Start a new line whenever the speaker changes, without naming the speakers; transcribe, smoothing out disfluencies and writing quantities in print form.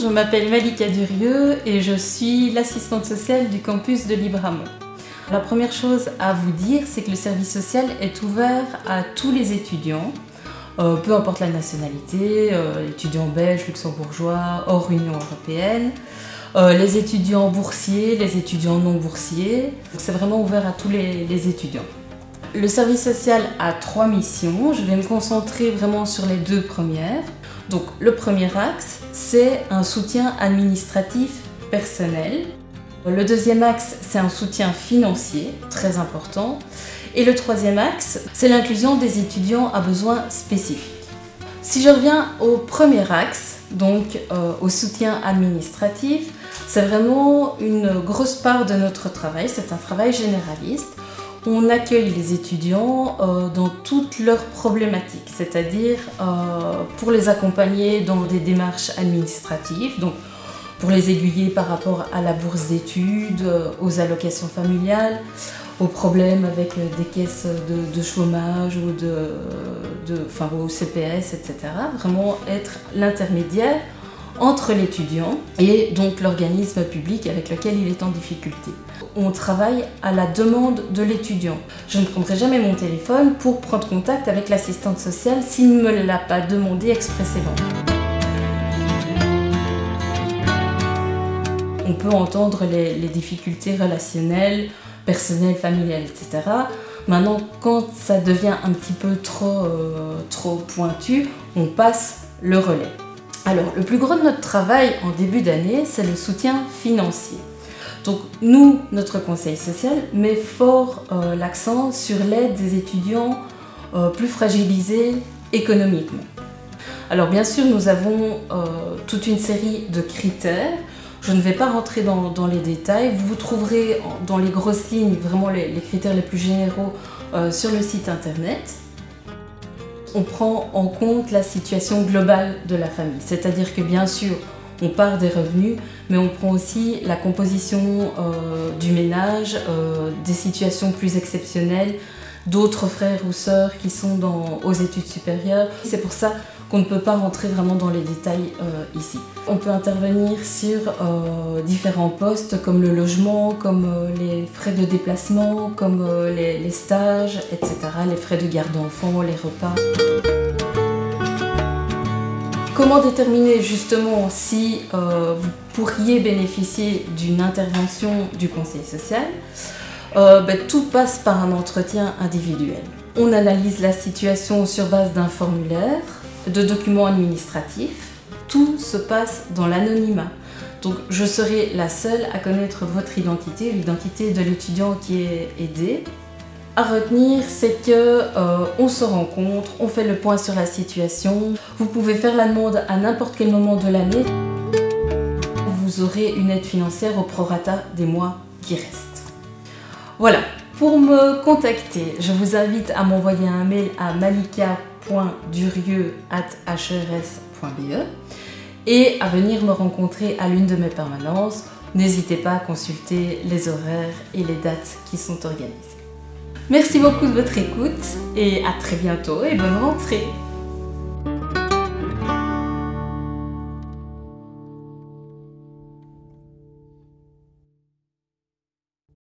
je m'appelle Malika Durieux et je suis l'assistante sociale du campus de Libramont. La première chose à vous dire, c'est que le service social est ouvert à tous les étudiants, peu importe la nationalité, étudiants belges, luxembourgeois, hors Union européenne, les étudiants boursiers, les étudiants non boursiers. C'est vraiment ouvert à tous les étudiants. Le service social a 3 missions. Je vais me concentrer vraiment sur les 2 premières. Donc le premier axe, c'est un soutien administratif personnel. Le deuxième axe, c'est un soutien financier, très important. Et le troisième axe, c'est l'inclusion des étudiants à besoins spécifiques. Si je reviens au premier axe, donc au soutien administratif, c'est vraiment une grosse part de notre travail. C'est un travail généraliste. On accueille les étudiants dans toutes leurs problématiques, c'est-à-dire pour les accompagner dans des démarches administratives, donc pour les aiguiller par rapport à la bourse d'études, aux allocations familiales, aux problèmes avec des caisses de chômage ou au CPS, etc. Vraiment être l'intermédiaire entre l'étudiant et donc l'organisme public avec lequel il est en difficulté. On travaille à la demande de l'étudiant. Je ne prendrai jamais mon téléphone pour prendre contact avec l'assistante sociale s'il ne me l'a pas demandé expressément. On peut entendre les difficultés relationnelles, personnelles, familiales, etc. Maintenant, quand ça devient un petit peu trop pointu, on passe le relais. Alors, le plus gros de notre travail en début d'année, c'est le soutien financier. Donc, nous, notre conseil social, met fort l'accent sur l'aide des étudiants plus fragilisés économiquement. Alors, bien sûr, nous avons toute une série de critères. Je ne vais pas rentrer dans les détails. Vous trouverez dans les grosses lignes vraiment les critères les plus généraux sur le site internet. On prend en compte la situation globale de la famille. C'est-à-dire que bien sûr, on part des revenus, mais on prend aussi la composition du ménage, des situations plus exceptionnelles, d'autres frères ou sœurs qui sont aux études supérieures. C'est pour ça qu'on ne peut pas rentrer vraiment dans les détails ici. On peut intervenir sur différents postes comme le logement, comme les frais de déplacement, comme les stages, etc., les frais de garde d'enfants, les repas. Comment déterminer justement si vous pourriez bénéficier d'une intervention du conseil social? Tout passe par un entretien individuel. On analyse la situation sur base d'un formulaire, de documents administratifs. Tout se passe dans l'anonymat. Donc je serai la seule à connaître votre identité, l'identité de l'étudiant qui est aidé. À retenir, c'est que on se rencontre, on fait le point sur la situation. Vous pouvez faire la demande à n'importe quel moment de l'année. Vous aurez une aide financière au prorata des mois qui restent. Voilà, pour me contacter, je vous invite à m'envoyer un mail à malika.durieux@hers.be et à venir me rencontrer à l'une de mes permanences. N'hésitez pas à consulter les horaires et les dates qui sont organisées. Merci beaucoup de votre écoute et à très bientôt et bonne rentrée!